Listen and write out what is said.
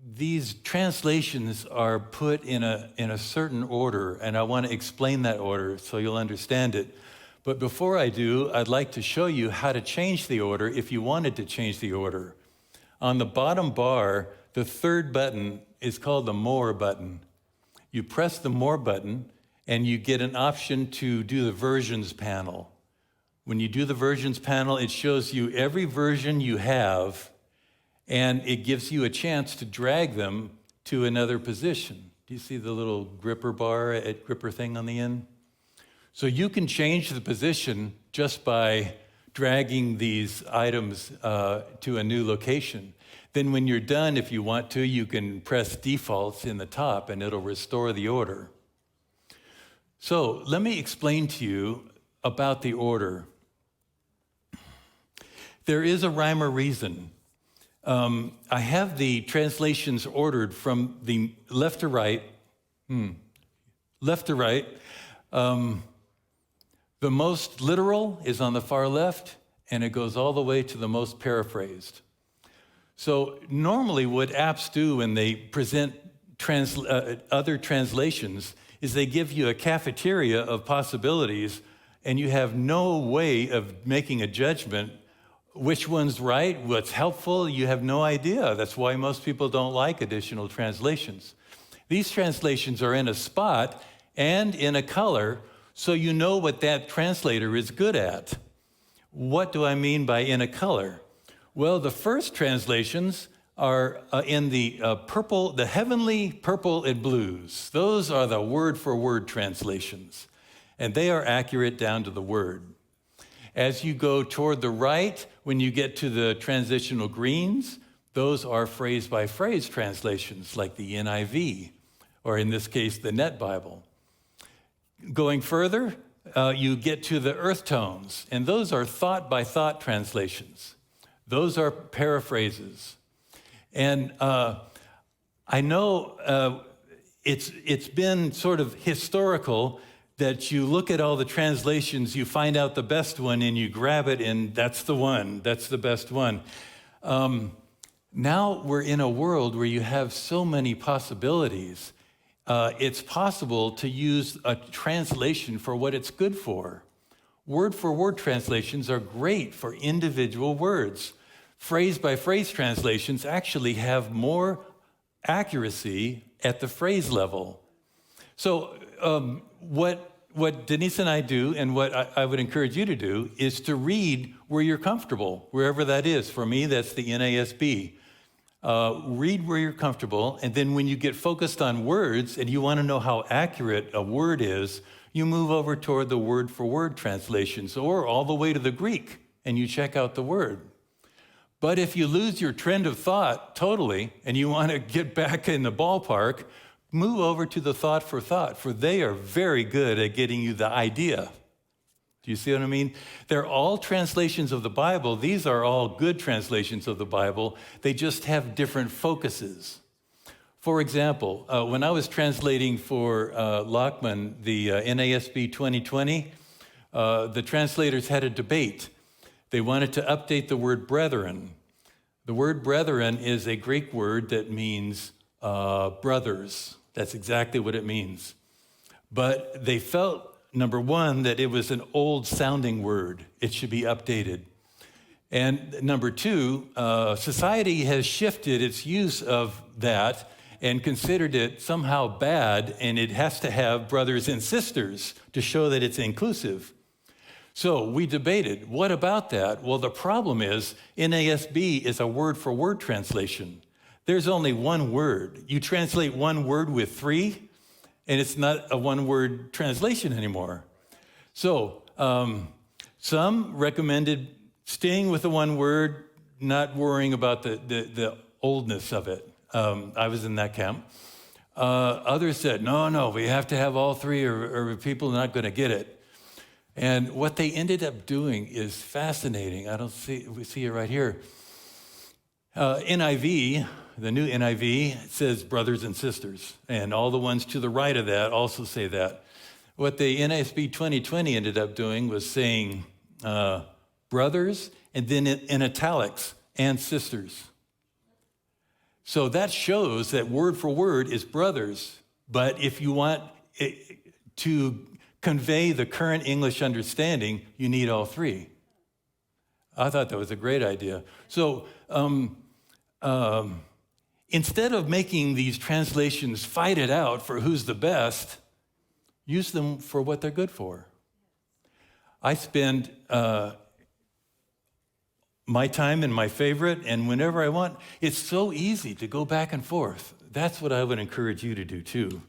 these translations are put in a certain order, and I want to explain that order so you'll understand it. But before I do, I'd like to show you how to change the order if you wanted to change the order. On the bottom bar, the third button is called the More button. You press the More button, and you get an option to do the Versions panel. When you do the Versions panel, it shows you every version you have, and it gives you a chance to drag them to another position. Do you see the little gripper gripper thing on the end? So you can change the position just by dragging these items to a new location. Then when you're done, if you want to, you can press defaults in the top and it'll restore the order. So let me explain to you about the order. There is a rhyme or reason. I have the translations ordered from the left to right. Left to right. The most literal is on the far left, and it goes all the way to the most paraphrased. So normally what apps do when they present other translations is they give you a cafeteria of possibilities, and you have no way of making a judgment which one's right, what's helpful. You have no idea. That's why most people don't like additional translations. These translations are in a spot and in a color, so you know what that translator is good at. What do I mean by in a color? Well, the first translations are in the purple, the heavenly purple and blues. Those are the word-for-word translations, and they are accurate down to the word. As you go toward the right, when you get to the transitional greens, those are phrase-by-phrase translations, like the NIV, or in this case, the Net Bible. Going further, you get to the earth tones, and those are thought-by-thought translations. Those are paraphrases. And I know it's been sort of historical that you look at all the translations, you find out the best one, and you grab it, and that's the one. That's the best one. Now we're in a world where you have so many possibilities. It's possible to use a translation for what it's good for. Word-for-word translations are great for individual words. Phrase-by-phrase translations actually have more accuracy at the phrase level. So what Denise and I do, and what I would encourage you to do, is to read where you're comfortable, wherever that is. For me, that's the NASB. Read where you're comfortable, and then when you get focused on words and you want to know how accurate a word is, you move over toward the word-for-word translations, or all the way to the Greek, and you check out the word. But if you lose your trend of thought totally, and you want to get back in the ballpark, move over to the thought, for they are very good at getting you the idea. Do you see what I mean? They're all translations of the Bible. These are all good translations of the Bible. They just have different focuses. For example, when I was translating for Lockman, the NASB 2020, the translators had a debate. They wanted to update the word brethren. The word brethren is a Greek word that means brothers. That's exactly what it means. But they felt, number one, that it was an old-sounding word. It should be updated. And number two, society has shifted its use of that and considered it somehow bad, and it has to have brothers and sisters to show that it's inclusive. So we debated, what about that? Well, the problem is NASB is a word-for-word translation. There's only one word. You translate one word with three, and it's not a one-word translation anymore. So some recommended staying with the one word, not worrying about the oldness of it. I was in that camp. Others said, no, we have to have all three or people are not going to get it. And what they ended up doing is fascinating. We see it right here. NIV, the new NIV, says brothers and sisters, and all the ones to the right of that also say that. What the NASB 2020 ended up doing was saying brothers, and then in italics, and sisters. So that shows that word for word is brothers. But if you want to convey the current English understanding, you need all three. I thought that was a great idea. So instead of making these translations fight it out for who's the best, use them for what they're good for. I spend my time in my favorite, and whenever I want, it's so easy to go back and forth. That's what I would encourage you to do too.